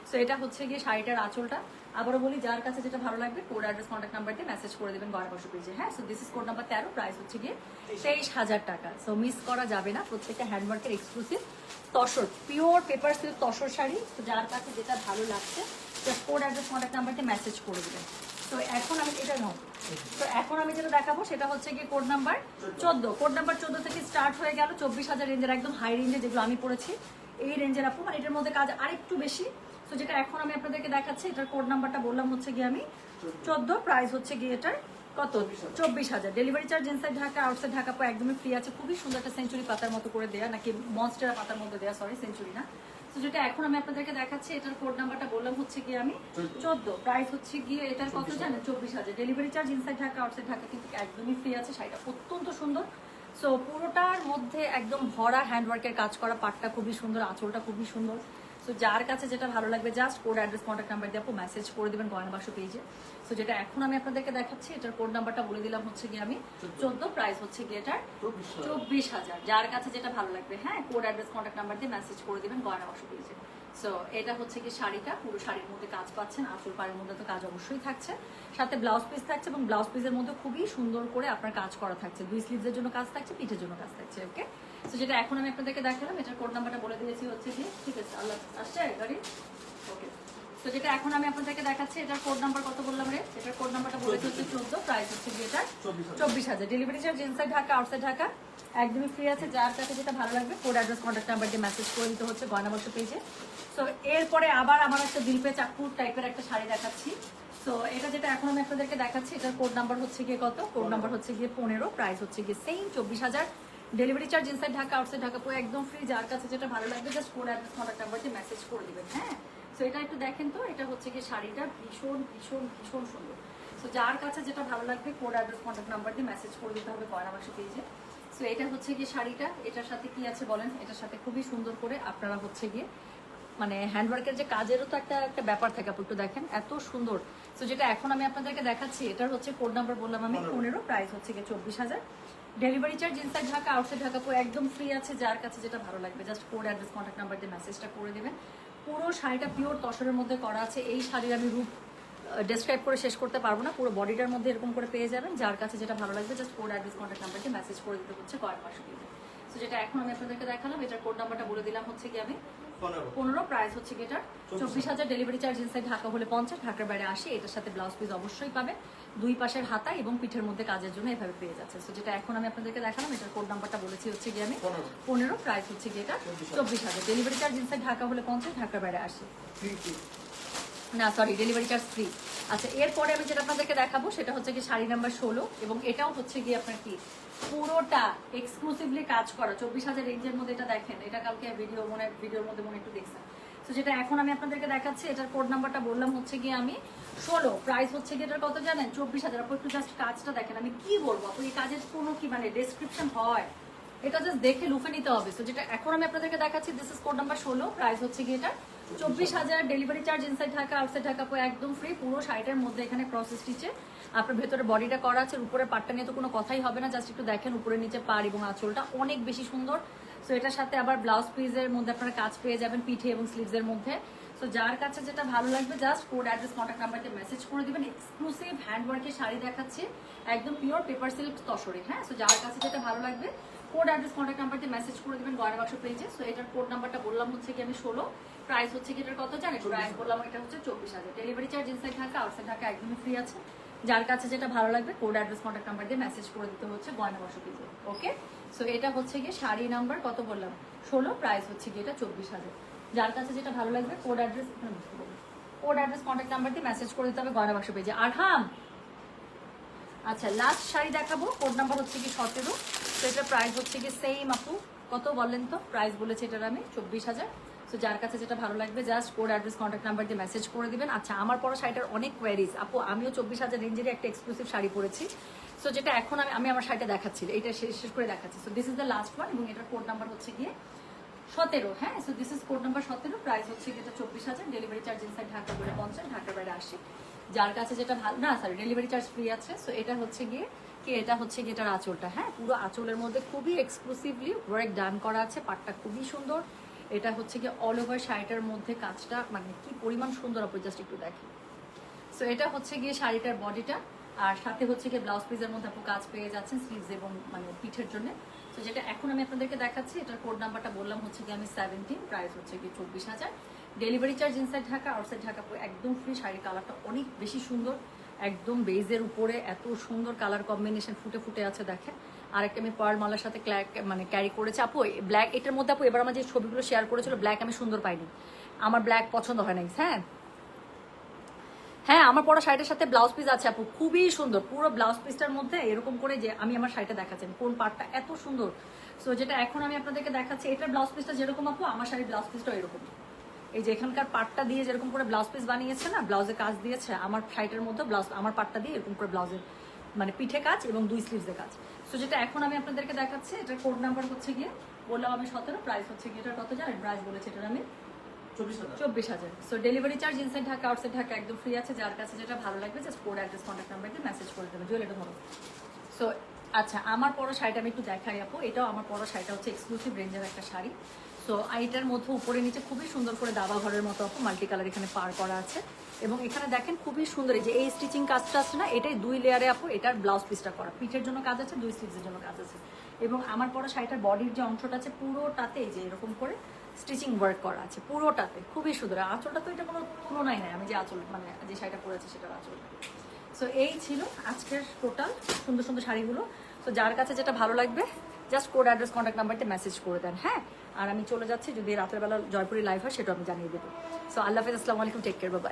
[SPEAKER 1] সো এটা হচ্ছে গিয়ে শাড়িটার আঁচলটা। আবারও বলি, যার কাছে যেটা ভালো লাগবে কোড, অ্যাড্রেস, কন্ট্যাক্ট নাম্বার দিয়ে মেসেজ করে দেবেন গয়না বাক্স পেজে। হ্যাঁ, so this is code number 13, price হচ্ছে গিয়ে 23,000 টাকা। সো মিস করা যাবে না, প্রত্যেকটা হ্যান্ডওয়ার্কের exclusive tussar, pure paper silk tussar sari. তো যার কাছে যেটা ভালো লাগছে just code, address, contact number দিয়ে মেসেজ করে দেবেন। তো এখন আমি এটা নাও, তো এখন আমি যেটা দেখাবো সেটা হচ্ছে গিয়ে কোড নাম্বার 14। কোড নাম্বার 14 থেকে স্টার্ট হয়ে গেল 24,000 রেঞ্জের, একদম হাই রেঞ্জে যেগুলো আমি পড়েছি এই রেঞ্জের আপু, মানে এটার মধ্যে কাজ আরেকটু বেশি। তো যেটা এখন আমি আপনাদেরকে দেখাচ্ছি, এটার কোড নাম্বারটা বললাম হচ্ছে গিয়ে আমি 14, প্রাইস হচ্ছে গিয়ে এটার কত, 24,000। Delivery charge inside Dhaka, outside Dhaka একদমই ফ্রি আছে। খুবই সুন্দর একটা সেঞ্চুরি পাতার মতো করে দেয়া, নাকি মনস্টার পাতার মধ্যে দেয়া, সরি সেঞ্চুরি না। তো যেটা এখন আমি আপনাদেরকে দেখাচ্ছি, এটার কোড নাম্বারটা বললাম হচ্ছে গিয়ে আমি 14, প্রাইস হচ্ছে গিয়ে এটার কত জানেন, 24,000। Delivery charge inside Dhaka, outside Dhaka কিন্তু একদমই ফ্রি আছে। শাড়িটা অত্যন্ত সুন্দর। সো পুরোটার মধ্যে একদম ভরা হ্যান্ডওয়ার্কের কাজ করা, পাটটা খুবই সুন্দর, আঁচলটা খুবই সুন্দর। সো যার কাছে যেটা ভালো লাগবে just code address contact number দিয়ে আপু মেসেজ করে দেবেন গয়না বাক্স পেজে। সো যেটা এখন আমি আপনাদেরকে দেখাচ্ছি এটার কোড নাম্বারটা বলে দিলাম হচ্ছে গিয়ে আমি 14, প্রাইস হচ্ছে গিয়ে এটার 24,000। যার কাছে যেটা ভালো লাগবে হ্যাঁ কোড অ্যাড্রেস কন্ট্যাক্ট নাম্বার দিয়ে মেসেজ করে দেবেন গয়না বাক্স পেজে। সো এটা হচ্ছে কি শাড়িটা, পুরো শাড়ির মধ্যে কাজ পাচ্ছেন, আঁচল পাড়ের মধ্যে তো কাজ অবশ্যই থাকছে, সাথে ব্লাউজ পিস থাকছে এবং ব্লাউজ পিসের মধ্যে খুবই সুন্দর করে আপনার কাজ করা থাকছে, 2 স্লিভসের জন্য কাজ থাকছে, পিঠের জন্য কাজ থাকছে। ওকে, সো যেটা এখন আমি আপনাদেরকে দেখালাম এটার কোড নাম্বারটা বলে দিয়েছি হচ্ছে কি, ঠিক আছে আল্লাহ আসছে গাড়ি। ওকে, তো যেটা এখন আমি আপনাদেরকে দেখাচ্ছি এটার কোড নাম্বার কত বললাম রে, এটার কোড নাম্বারটা বলেছি হচ্ছে 14, প্রাইস হচ্ছে কি এটা 24,000। Delivery charge inside Dhaka outside Dhaka একদমই ফ্রি আছে। যার কাছে যেটা ভালো লাগবে কোড অ্যাড্রেস কন্ট্যাক্ট নাম্বার দিয়ে মেসেজ করে দিতে হচ্ছে গয়না বাক্স পেজে। সো এরপরে আবার আমার একটা দিলপে চাকুর টাইপের একটা শাড়ি দেখাচ্ছি। সো এটা যেটা এখন আমি আপনাদেরকে দেখাচ্ছি এটার কোড নাম্বার হচ্ছে গিয়ে কত, কোড নাম্বার হচ্ছে গিয়ে 15, প্রাইস হচ্ছে গিয়ে same 24,000। Delivery charge inside Dhaka outside Dhaka পুরো একদম ফ্রি। যার কাছে যেটা ভালো লাগবে just code address contact number দিয়ে মেসেজ করে দিবেন। হ্যাঁ, সো এটা একটু দেখেন তো, এটা হচ্ছে গিয়ে শাড়িটা ভীষণ ভীষণ ভীষণ সুন্দর। সো যার কাছে যেটা ভালো লাগবে কোড অ্যাড্রেস কন্ট্যাক্ট নাম্বার দিয়ে মেসেজ করে দিতে হবে গয়না বাক্স পেজে। সো এটা হচ্ছে গিয়ে শাড়িটা, এটার সাথে কি আছে বলেন, এটার সাথে খুবই সুন্দর করে আপনারা হচ্ছে গিয়ে মানে হ্যান্ডওয়ার্কের যে কাজেরও তো একটা ব্যাপার থাকে, আপনি একটু দেখেন এত সুন্দর। সো যেটা এখন আমি আপনাদেরকে দেখাচ্ছি এটার হচ্ছে কোড নাম্বার বললাম আমি 15, প্রাইস হচ্ছে গিয়ে 24,000। Delivery charge inside Dhaka outside Dhaka পুরো একদম ফ্রি আছে। যার কাছে যেটা ভালো লাগবে just code address contact number দিয়ে মেসেজটা করে দেবেন। পুরো শাড়িটা পিওর তসরের মধ্যে করা আছে। এই শাড়ির আমি রূপ ডেসক্রাইব করে শেষ করতে পারবো না, পুরো বডিটার মধ্যে এরকম করে পেয়ে যাবেন। যার কাছে যেটা ভালো লাগবে just code address contact number দিয়ে মেসেজ করে দিতে হচ্ছে গয়না বাক্স পেজে। সো যেটা এখন আমি আপনাদেরকে দেখালাম এটার কোড নাম্বারটা বলে দিলাম হচ্ছে কি আমি 15, প্রাইস হচ্ছে কি এটার 24,000। ডেলিভারি চার্জ ইনসাইড ঢাকা হলে 50, ঢাকার বাইরে 80। এটার সাথে ব্লাউজ পিস অবশ্যই পাবে, দুই পাশের হাতা এবং পিঠের মধ্যে কাজের জন্য এভাবে পেয়ে যাচ্ছে। সো যেটা এখন আমি আপনাদেরকে দেখালাম এটার কোড নাম্বারটা বলেছি হচ্ছে কি আমি 15, প্রাইস হচ্ছে কি এটা 24,000। ডেলিভারি চার্জ ইনসাইড ঢাকা হলে 50, ঢাকার বাইরে 80। না সরি, ডেলিভারি চার্জ ফ্রি। আচ্ছা, এরপরে আমি যেটা আপনাদেরকে দেখাবো সেটা হচ্ছে কি শাড়ি নাম্বার 16 এবং এটাও হচ্ছে গিয়ে আপনার কি পুরোটা এক্সক্লুসিভলি কাজ করা 24,000 রেঞ্জের মধ্যে। এটা দেখেন, এটা কালকে ভিডিওর মধ্যে মনে একটু দেখছেন। তো যেটা এখন আমি আপনাদেরকে দেখাচ্ছি এটার কোড নাম্বারটা বললাম হচ্ছে গিয়ে আমি 16, প্রাইস হচ্ছে গিয়ে এটার কত জানেন 24,000। আপু একটু জাস্ট কাজটা দেখেন, আমি কি বলবো আপু, এই কাজের কোনো কি মানে ডেসক্রিপশন হয়, এটা জাস্ট দেখে লুফে নিতে হবে। তো যেটা এখন আমি আপনাদেরকে দেখাচ্ছি this is code number 16, price হচ্ছে গিয়ে এটা 24,000। Delivery charge inside Dhaka outside Dhaka পুরো একদম ফ্রি। পুরো শাড়িটার মধ্যে এখানে প্রসেস স্টিচে আপনার ভেতরে বডিটা করা আছে, উপরে পাটটা নিয়ে তো কোনো কথাই হবে না। জাস্ট একটু দেখেন উপরে নিচে পাড় এবং আঁচলটা অনেক বেশি সুন্দর। সো এটার সাথে আবার ব্লাউজ পিসের মধ্যে আপনারা কাজ পেয়ে যাবেন পিঠে এবং স্লিভসের মধ্যে। সো যার কাছে যেটা ভালো লাগবে জাস্ট কোড অ্যাড্রেস কন্ট্যাক্ট নাম্বারকে মেসেজ করে দিবেন। এক্সক্লুসিভ হ্যান্ডওয়ার্কের শাড়ি দেখাচ্ছি, একদম পিওর পেপার সিল্ক তসরে। হ্যাঁ, সো যার কাছে যেটা ভালো লাগবে কোড অ্যাড্রেস কন্ট্যাক্ট নাম্বার দিয়ে মেসেজ করে দিবেন গয়না বাক্স পেজে। সো এটার কোড নাম্বারটা বললাম হচ্ছে কি আমি 16, প্রাইস হচ্ছে কি এটার কত জানেন, প্রাইস বললাম এটা হচ্ছে 24,000। Delivery charge inside Dhaka outside Dhaka একদমই ফ্রি আছে। যার কাছে যেটা ভালো লাগবে কোড অ্যাড্রেস কন্ট্যাক্ট নাম্বার দিয়ে মেসেজ করে দিতে হচ্ছে গয়না বাক্স পেজে। ওকে, সো এটা হচ্ছে গিয়ে শাড়ি নাম্বার কত বললাম 16, প্রাইস হচ্ছে কি এটা 24,000। যার কাছে যেটা ভালো লাগবে কোড অ্যাড্রেস কন্ট্যাক্ট নাম্বার দিয়ে মেসেজ করে দিতে হবে গয়না বাক্স পেজে। আর হ্যাঁ, আচ্ছা লাস্ট শাড়ি দেখাবো, কোড নাম্বার হচ্ছে কি 17। তো এটা প্রাইস হচ্ছে কি সেম আপু কত বললেন তো, প্রাইস বলেছে এটার আমি 24,000। সো যার কাছে যেটা ভালো লাগবে just code address contact number দিয়ে মেসেজ করে দিবেন। আচ্ছা, আমার পরা শাড়িটার অনেক কোয়ারিজ আপু, আমিও 24,000 রেঞ্জের একটা এক্সক্লুসিভ শাড়ি পরেছি। সো যেটা এখন আমি আমার শাড়িটা দেখাচ্ছি, এটা শেষ করে দেখাচ্ছি। So this is the last one এবং এটার কোড নাম্বার হচ্ছে গিয়ে 17। হ্যাঁ, so this is code number 17, price হচ্ছে এটা 24,000। ডেলিভারি চার্জ ইনসাইড ঢাকা বলে 50, ঢাকার বাইরে 80। যার কাছে যেটা ভালো না সরি ডেলিভারি চার্জ ফ্রি আছে। সো এটা হচ্ছে গিয়ে কি, এটা হচ্ছে গিয়ে এটার আঁচলটা। হ্যাঁ, পুরো আঁচলের মধ্যে খুবই এক্সক্লুসিভলি ওয়ার্ক ডান করা আছে, পাটটা খুবই সুন্দর। এটা হচ্ছে গিয়ে অল ওভার শাড়িটার মধ্যে কাজটা মানে কি পরিমাণ সুন্দর আপনি জাস্ট একটু দেখেন। সো এটা হচ্ছে গিয়ে শাড়িটার বডিটা, আর সাথে হচ্ছে গিয়ে ব্লাউজ পিসের মধ্যে আপনি কাজ পেয়ে যাচ্ছেন স্লিভস এবং মানে পিঠের জন্য। তো যেটা এখন আমি আপনাদেরকে দেখাচ্ছি এটার কোড নাম্বারটা বললাম হচ্ছে গিয়ে আমি 17, প্রাইস হচ্ছে গিয়ে 24,000। Delivery charge inside Dhaka outside Dhaka একদম ফ্রি। শাড়ির কালারটা অনেক বেশি সুন্দর, একদম বেজের উপরে এত সুন্দর কালার কম্বিনেশন ফুটে ফুটে আছে দেখেন। আরেকটা আমি পার্ল মালার সাথে মানে ক্যারি করেছে আপু ব্ল্যাক। এটার মধ্যে আপু এবার আমার যে ছবিগুলো শেয়ার করেছিল ব্ল্যাক আমি সুন্দর পাইনি, আমার ব্ল্যাক পছন্দ হয় নাই। হ্যাঁ, আমার পরা শাড়িটার সাথে ব্লাউজ পিস আছে আপু, খুবই সুন্দর। পুরো ব্লাউজ পিসটার মধ্যে এরকম করে যে আমি আমার শাড়িটা দেখাচ্ছেন কোন পার্টটা এত সুন্দর। সো যেটা এখন আমি আপনাদেরকে দেখাচ্ছি এটার ব্লাউজ পিসটা যেরকম আপু, আমার শাড়ির ব্লাউজ পিসটাও এরকম। এই যে এখানকার পার্টটা দিয়ে যেরকম করে ব্লাউজ পিস বানিয়েছে না, ব্লাউজে কাজ দিয়েছে, আমার শাড়িটার মধ্যে ব্লাউজ আমার পার্টটা দিয়ে এরকম করে ব্লাউজের মানে পিঠে কাজ এবং 2 স্লিভসের কাজ। সো যেটা এখন আমি আপনাদেরকে দেখাচ্ছি এটার কোড নাম্বার হচ্ছে গিয়ে বললাম আমি 17, প্রাইস হচ্ছে গিয়ে এটার কত জানেন, প্রাইস বলেছে এটার আমি
[SPEAKER 2] 24,000
[SPEAKER 1] 24,000। So delivery charge inside Dhaka outside Dhaka একদম ফ্রি আছে। যার কাছে যেটা ভালো লাগবে just code address contact number দিয়ে মেসেজ করে দেবে। জুয়েলারি ধরো। সো আচ্ছা, আমার পরা শাড়িটা আমি একটু দেখাই আপু। এটাও আমার পরা শাড়িটা হচ্ছে এক্সক্লুসিভ রেঞ্জের একটা শাড়ি। সো এইটার মধ্যে উপরে নিচে খুবই সুন্দর করে দাবা ঘরের মতো আপু মাল্টি কালার এখানে পার করা আছে। এবং এখানে দেখেন খুবই সুন্দর এই যে এই স্টিচিং কাজটা আছে না, এটাই 2 লেয়ারে আপু। এটার ব্লাউজ পিসটা করা, পিঠের জন্য কাজ আছে, 2 স্লিভসের জন্য কাজ আছে। এবং আমার পরা শাড়িটার বডির যে অংশটা আছে পুরোটাতে এই যে এরকম করে স্টিচিং ওয়ার্ক করা আছে পুরোটাতে, খুবই সুন্দর। আঁচলটা তো এটা কোনো তুলনাই নাই, আমি যে আঁচল মানে যে শাড়িটা পরেছি সেটার আঁচল। সো এই ছিল আজকের টোটাল সুন্দর সুন্দর শাড়িগুলো। তো যার কাছে যেটা ভালো লাগবে জাস্ট কোড অ্যাড্রেস কন্ট্যাক্ট নাম্বারতে মেসেজ করে দেন। হ্যাঁ, আর আমি চলে যাচ্ছি, যদি রাতের বেলা জয়পুরি লাইভ হয় সেটা আমি জানিয়ে দেবো। সো আল্লাহ হাফেজ, আসসালামু আলাইকুম, টেক কেয়ার, বাই।